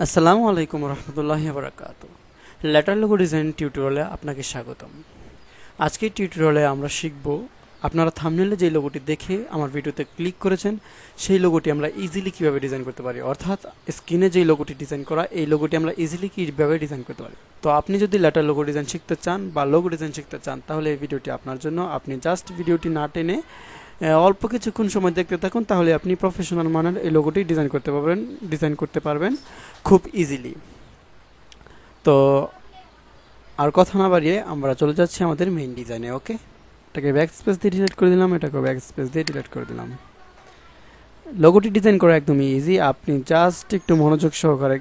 আসসালামু আলাইকুম রহমতুল্লাহি বারাকাতু। লেটার লোগো ডিজাইন টিউটোরিয়ালে আপনাকে স্বাগতম। আজকের টিউটোরিয়ালে আমরা শিখব, আপনারা থাম্বনেলে যে লোগোটি দেখে আমার ভিডিওতে ক্লিক করেছেন সেই লোগোটি আমরা ইজিলি কিভাবে ডিজাইন করতে পারি, অর্থাৎ স্ক্রিনে যেই লোগোটি ডিজাইন করা এই লোগোটি আমরা ইজিলি কীভাবে ডিজাইন করতে পারি। তো আপনি যদি লেটার লোগো ডিজাইন শিখতে চান বা লোগো ডিজাইন শিখতে চান তাহলে এই ভিডিওটি আপনার জন্য। আপনি জাস্ট ভিডিওটি না টেনে অল্প কিছুক্ষণ সময় দেখতে থাকুন, তাহলে আপনি প্রফেশনাল মানের এই লোগোটি ডিজাইন করতে পারবেন খুব ইজিলি। তো আর কথা না বাড়িয়ে আমরা চলে যাচ্ছি আমাদের মেইন ডিজাইনে। ওকে, এটাকে ব্যাক স্পেস দিয়ে ডিলিট করে দিলাম, এটাকে ব্যাক স্পেস দিয়ে ডিলিট করে দিলাম। লোগোটি ডিজাইন করা একদমই ইজি, আপনি জাস্ট একটু মনোযোগ সহকারে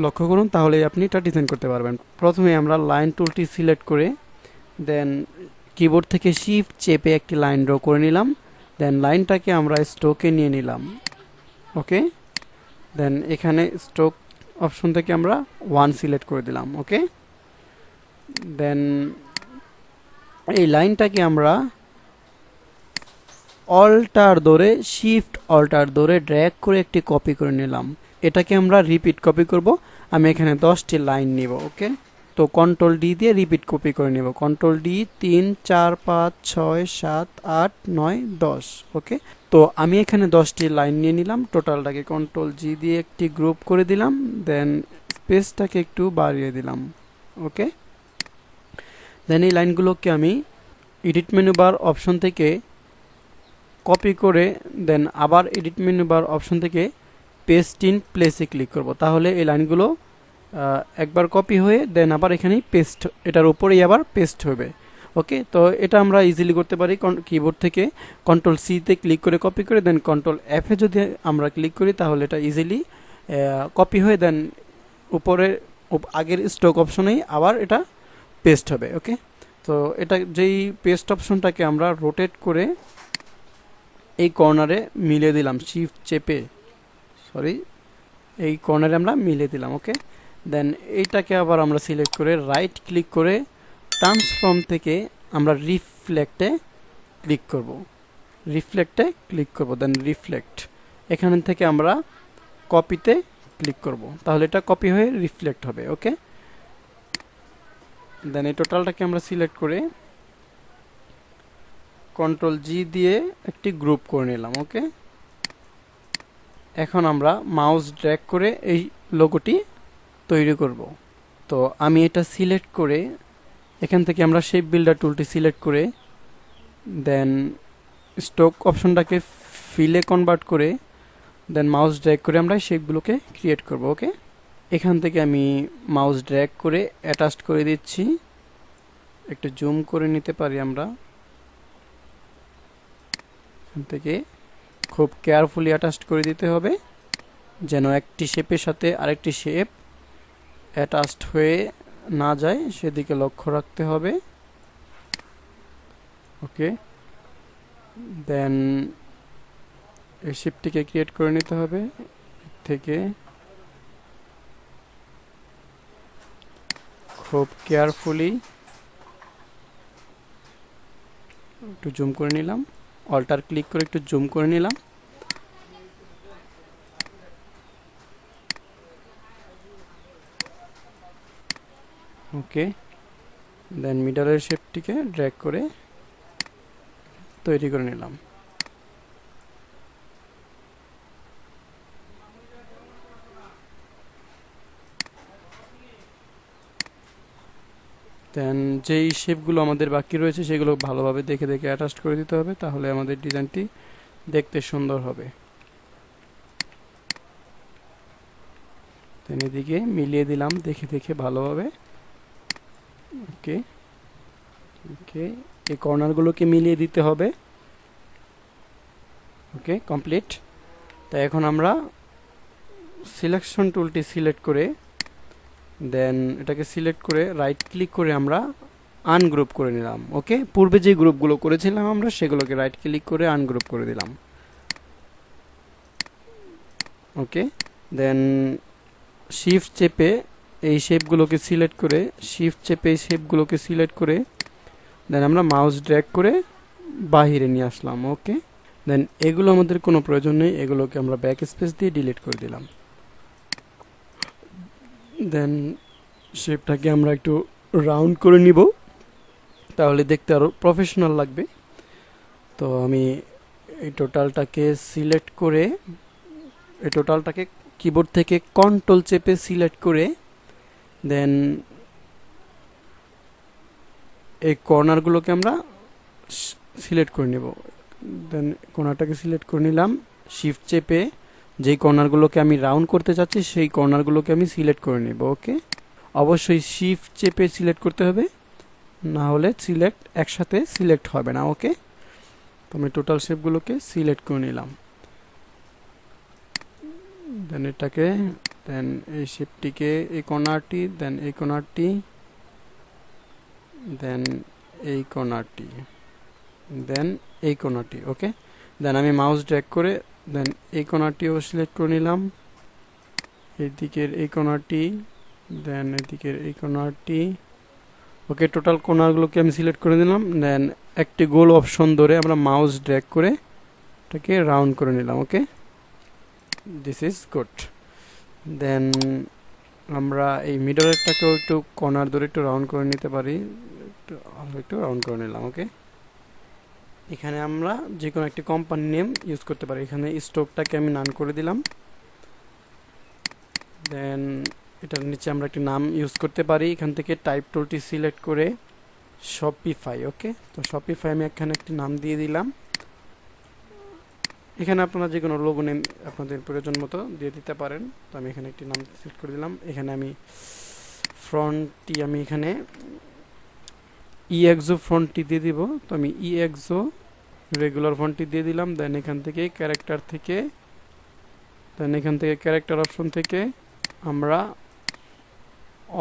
লক্ষ্য করুন, তাহলে আপনি এটা ডিজাইন করতে পারবেন। প্রথমে আমরা লাইন টুলটি সিলেক্ট করে দেন কিবোর্ড থেকে শিফট চেপে একটি লাইন ড্র করে নিলাম। দেন লাইনটাকে আমরা স্ট্রোকে নিয়ে নিলাম। ওকে, দেন এখানে স্ট্রোক অপশন থেকে আমরা 1 সিলেক্ট করে দিলাম। ওকে, দেন এই লাইনটাকে আমরা অল্টার ধরে শিফট অল্টার ধরে ড্র্যাগ করে একটি কপি করে নিলাম। এটাকে আমরা রিপিট কপি করব। আমি এখানে 10টি লাইন নিব। ওকে, তো কন্ট্রোল ডি দিয়ে রিপিট কপি করে নেব। Control D 3 4 5 6 7 8 9 10। ওকে, তো আমি এখানে 10টি লাইন নিয়ে নিলাম। টোটালটাকে কন্ট্রোল জি দিয়ে একটি গ্রুপ করে দিলাম। দেন স্পেসটাকে একটু বাড়িয়ে দিলাম। ওকে, দেন এই লাইনগুলোকে আমি এডিট মেনু বার অপশন থেকে কপি করে দেন আবার এডিট মেনু বার অপশন থেকে পেস্ট ইন প্লেসে ক্লিক করব। তাহলে এই লাইনগুলো একবার কপি হয়ে দেন আবার এখানে পেস্ট, এটার উপরেই আবার পেস্ট হবে। ওকে, তো এটা আমরা ইজিলি করতে পারি কিবোর্ড থেকে কন্ট্রোল সিতে ক্লিক করে কপি করে দেন কন্ট্রোল এফে যদি আমরা ক্লিক করি তাহলে এটা ইজিলি কপি হয়ে দেন উপরে আগের স্টক অপশনেই আবার এটা পেস্ট হবে। ওকে, তো এটা যেই পেস্ট অপশনটাকে আমরা রোটেট করে এই কর্নারে মিলিয়ে দিলাম, শিফট চেপে এই কর্নারে আমরা মিলিয়ে দিলাম। ওকে, দেন এইটাকে আবার আমরা সিলেক্ট করে রাইট ক্লিক করে ট্রান্সফর্ম থেকে আমরা রিফ্লেক্টে ক্লিক করব। দেন রিফ্লেক্ট এখান থেকে আমরা কপিতে ক্লিক করব, তাহলে এটা কপি হয়ে রিফ্লেক্ট হবে। ওকে, দেন এই টোটালটাকে আমরা সিলেক্ট করে কন্ট্রোল জি দিয়ে একটি গ্রুপ করে নিলাম। ওকে, এখন আমরা মাউস ড্র্যাগ করে এই লোগোটি তৈরি করব। তো আমি এটা সিলেক্ট করে এখান থেকে আমরা শেপ বিল্ডার টুলটি সিলেক্ট করে দেন স্ট্রোক অপশনটাকে ফিলে কনভার্ট করে দেন মাউস ড্র্যাগ করে আমরা শেপগুলোকে ক্রিয়েট করব। ওকে, এখান থেকে আমি মাউস ড্র্যাগ করে অ্যাটাচ করে দিচ্ছি, একটু জুম করে নিতে পারি আমরা। এখান থেকে খুব কেয়ারফুলি অ্যাটাচ করে দিতে হবে যেন একটি শেপের সাথে আরেকটি শেপ অ্যাটাচড হয়ে না যায়, সেদিকে লক্ষ্য রাখতে হবে। ওকে, দেন এই শেপটিকে ক্রিয়েট করে নিতে হবে থেকে খুব কেয়ারফুলি একটু জুম করে নিলাম, অল্টার ক্লিক করে একটু জুম করে নিলাম। ওকে, দেন মিডলের শেপটিকে ড্র্যাগ করে তৈরি করে নিলাম। দেন যেই শেপগুলো আমাদের বাকি রয়েছে সেগুলো ভালোভাবে দেখে দেখে অ্যাটাচ করে দিতে হবে, তাহলে আমাদের ডিজাইনটি দেখতে সুন্দর হবে। দেন এদিকে মিলিয়ে দিলাম দেখে দেখে ভালোভাবে। ওকে, ওকে, এই কর্নারগুলোকে মিলিয়ে দিতে হবে। ওকে, কমপ্লিট। তাই এখন আমরা সিলেকশন টুলটি সিলেক্ট করে দেন এটাকে সিলেক্ট করে রাইট ক্লিক করে আমরা আনগ্রুপ করে নিলাম। ওকে, পূর্বে যে গ্রুপগুলো করেছিলাম আমরা সেগুলোকে রাইট ক্লিক করে আনগ্রুপ করে দিলাম। ওকে, দেন শিফট চেপে এই শেপগুলোকে সিলেক্ট করে দেন আমরা মাউস ড্র্যাগ করে বাহিরে নিয়ে আসলাম। ওকে, দেন এগুলো আমাদের কোনো প্রয়োজন নেই, এগুলোকে আমরা ব্যাক স্পেস দিয়ে ডিলিট করে দিলাম। দেন শেপটাকে আমরা একটু রাউন্ড করে নিব, তাহলে দেখতে আরও প্রফেশনাল লাগবে। তো আমি এই টোটালটাকে কিবোর্ড থেকে কন্ট্রোল চেপে সিলেক্ট করে দেন এই কর্নারগুলোকে আমরা সিলেক্ট করে নেব। দেন কর্নারটাকে সিলেক্ট করে নিলাম, শিফট চেপে যেই কর্নারগুলোকে আমি রাউন্ড করতে চাচ্ছি সেই কর্নারগুলোকে আমি সিলেক্ট করে নেব। ওকে, অবশ্যই শিফট চেপে সিলেক্ট করতে হবে, না হলে একসাথে সিলেক্ট হবে না। ওকে, তো আমি টোটাল শেপগুলোকে সিলেক্ট করে নিলাম। দেন এটাকে, দেন এই শেপটিকে, এই কর্নারটি, দেন এই কর্নারটি, দেন এই কর্নারটি, দেন এই কর্নারটি। ওকে, দেন আমি মাউস ড্র্যাগ করে দেন এই কর্নারটিও সিলেক্ট করে নিলাম, এদিকের এই কর্নারটি, দেন এদিকের এই কর্নারটি। ওকে, টোটাল কর্নারগুলোকে আমি সিলেক্ট করে দিলাম। দেন একটি গোল অপশন ধরে আমরা মাউস ড্র্যাগ করে এটাকে রাউন্ড করে নিলাম। ওকে, দিস ইজ গুড। দেন আমরা এই মিডলেরটাকেও একটু কর্নার ধরে একটু রাউন্ড করে নিতে পারি, একটু রাউন্ড করে নিলাম। ওকে, এখানে আমরা যে কোনো একটি কোম্পানি নেম ইউজ করতে পারি। এখানে স্টকটাকে আমি নান করে দিলাম। দেন এটার নিচে আমরা একটি নাম ইউজ করতে পারি। এখান থেকে টাইপ টুলটি সিলেক্ট করে শপিফাই। ওকে, তো শপিফাই আমি এখানে একটি নাম দিয়ে দিলাম। এখানে আপনারা যে কোনো লোগো নেম আপনাদের প্রয়োজন মতো দিয়ে দিতে পারেন। তো আমি এখানে একটি নাম সিলেক্ট করে দিলাম। এখানে আমি ফ্রন্টটি আমি এখানে ইএক্সও ফ্রন্টটি দিয়ে দিব। তো আমি ইএক্সও রেগুলার ফন্টটি দিয়ে দিলাম। দেন এখান থেকে ক্যারেক্টার অপশন থেকে আমরা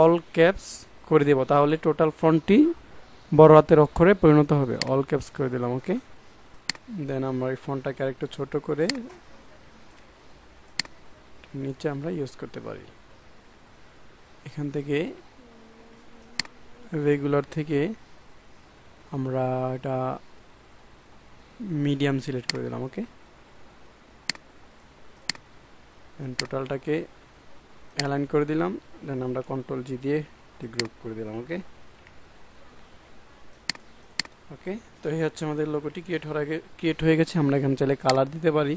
অল ক্যাপস করে দেব, তাহলে টোটাল ফন্টটি বড় হাতের অক্ষরে পরিণত হবে। অল ক্যাপস করে দিলাম। ওকে, দেন আমরা এই ফন্টটাকে আরেকটু ছোট করে নিচে আমরা ইউজ করতে পারি। এখান থেকে রেগুলার থেকে আমরা এটা মিডিয়াম সিলেক্ট করে দিলাম। ওকে, দেন টোটালটাকে অ্যালাইন করে দিলাম। দেন আমরা কন্ট্রোল জি দিয়ে গ্রুপ করে দিলাম। ওকে, ওকে, তো এই হচ্ছে আমাদের লোগোটি ক্রিয়েট হয়ে গেছে। আমরা এখানে চাইলে কালার দিতে পারি।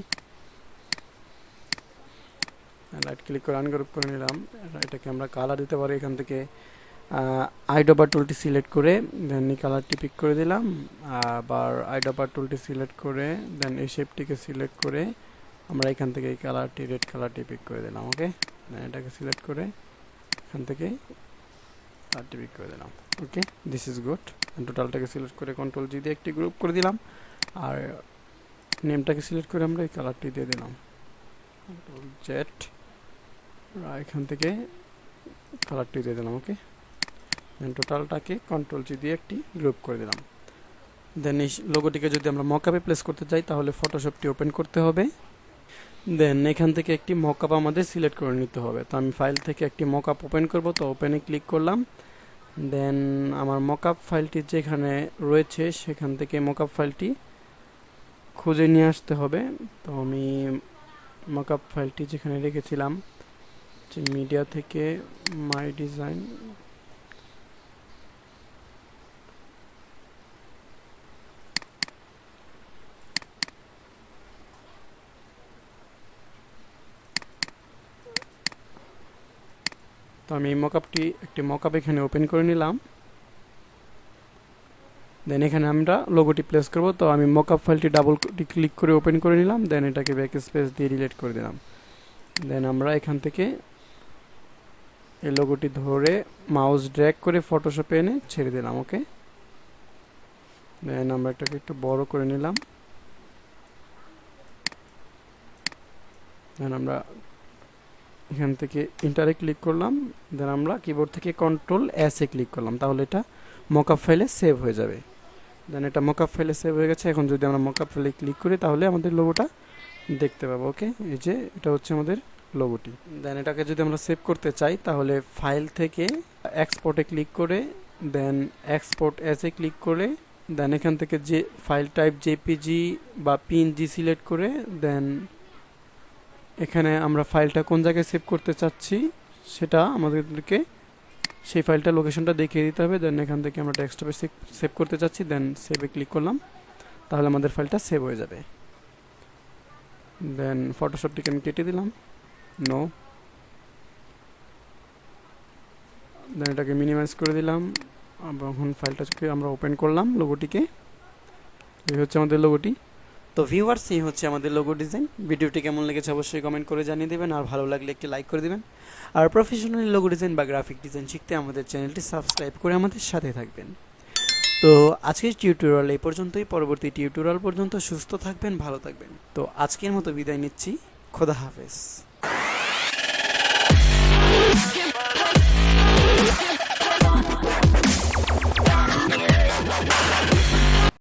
রাইট ক্লিক করে আনগ্রুপ করে নিলাম। এটাকে আমরা কালার দিতে পারি। এখান থেকে আইড্রপার টুলটি সিলেক্ট করে দেন এই কালারটি পিক করে দিলাম। আবার আইড্রপার টুলটি সিলেক্ট করে দেন এই শেপটিকে সিলেক্ট করে আমরা এখান থেকে এই কালারটি রেড কালারটি পিক করে দিলাম। ওকে, দেন এটাকে সিলেক্ট করে এখান থেকে কালারটি পিক করে দিলাম। ওকে, দিস ইজ গুড। টোটালটাকে সিলেক্ট করে কন্ট্রোল জি দিয়ে একটি গ্রুপ করে দিলাম। আর নেমটাকে সিলেক্ট করে আমরা এই কালারটি দিয়ে দিলাম, কন্ট্রোল জেড, এখান থেকে কালারটি দিয়ে দিলাম। ওকে, দেন টোটালটাকে কন্ট্রোল জি দিয়ে একটি গ্রুপ করে দিলাম। দেন এই লোগোটিকে যদি আমরা মকআপে প্লেস করতে চাই তাহলে ফটোশপটি ওপেন করতে হবে। দেন এখান থেকে একটি মকআপ আমাদের সিলেক্ট করে নিতে হবে। তো আমি ফাইল থেকে একটি মকআপ ওপেন করব, তো ওপেনে ক্লিক করলাম। দেন আমার মকআপ ফাইলটি যেখানে রয়েছে সেখান থেকে মকআপ ফাইলটি খুঁজে নিয়ে আসতে হবে। তো আমি মকআপ ফাইলটি যেখানে রেখেছিলাম যে মিডিয়া থেকে মাই ডিজাইন, তো আমি একটি মকআপ এখানে ওপেন করে নিলাম। দেন এখানে আমরা লোগোটি প্লেস করব। তো আমি মকআপ ফাইলটি ডাবল ক্লিক করে ওপেন করে নিলাম। দেন এটাকে ব্যাক স্পেস দিয়ে ডিলিট করে দিলাম। দেন আমরা এখান থেকে এই লোগোটি ধরে মাউস ড্র্যাগ করে ফটোশপে এনে ছেড়ে দিলাম। ওকে, দেন আমরা এটাকে একটু বড় করে নিলাম। দেন আমরা এখান থেকে ইন্টারে ক্লিক করলাম। দেন আমরা কিবোর্ড থেকে কন্ট্রোল এস এ ক্লিক করলাম, তাহলে এটা মকআপ ফাইলে সেভ হয়ে যাবে। দেন এটা মকআপ ফাইলে সেভ হয়ে গেছে। এখন যদি আমরা মকআপ ফাইলে ক্লিক করি তাহলে আমাদের লোগোটা দেখতে পাবো। ওকে, এই যে এটা হচ্ছে আমাদের লোগোটি। দেন এটাকে যদি আমরা সেভ করতে চাই তাহলে ফাইল থেকে এক্সপোর্টে ক্লিক করে দেন এক্সপোর্ট এস এ ক্লিক করে দেন এখান থেকে যে ফাইল টাইপ জেপিজি বা পিএনজি সিলেক্ট করে দেন এখানে আমরা ফাইলটা কোন জায়গায় সেভ করতে চাচ্ছি সেটা আমাদেরকে সেই ফাইলটা লোকেশনটা দেখিয়ে দিতে হবে। দেন এখান থেকে আমরা ডেস্কটপে সেভ করতে চাচ্ছি, দেন সেভে ক্লিক করলাম, তাহলে আমাদের ফাইলটা সেভ হয়ে যাবে। দেন ফটোশপটিকে আমি কেটে দিলাম, নো। দেন এটাকে মিনিমাইজ করে দিলাম। এখন ফাইলটাকে আমরা ওপেন করলাম, লোগোটিকে। এই হচ্ছে আমাদের লোগোটি। তো ভিউয়ার্স, এই হচ্ছে আমাদের লোগো ডিজাইন। ভিডিওটি কেমন লেগেছে অবশ্যই কমেন্ট করে জানিয়ে দেবেন, আর ভালো লাগলে একটি লাইক করে দেবেন। আর প্রফেশনাল লোগো ডিজাইন বা গ্রাফিক ডিজাইন শিখতে আমাদের চ্যানেলটি সাবস্ক্রাইব করে আমাদের সাথে থাকবেন। তো আজকের টিউটোরিয়াল এই পর্যন্তই। পরবর্তী টিউটোরিয়াল পর্যন্ত সুস্থ থাকবেন, ভালো থাকবেন। তো আজকের মতো বিদায় নিচ্ছি। খোদা হাফেজ।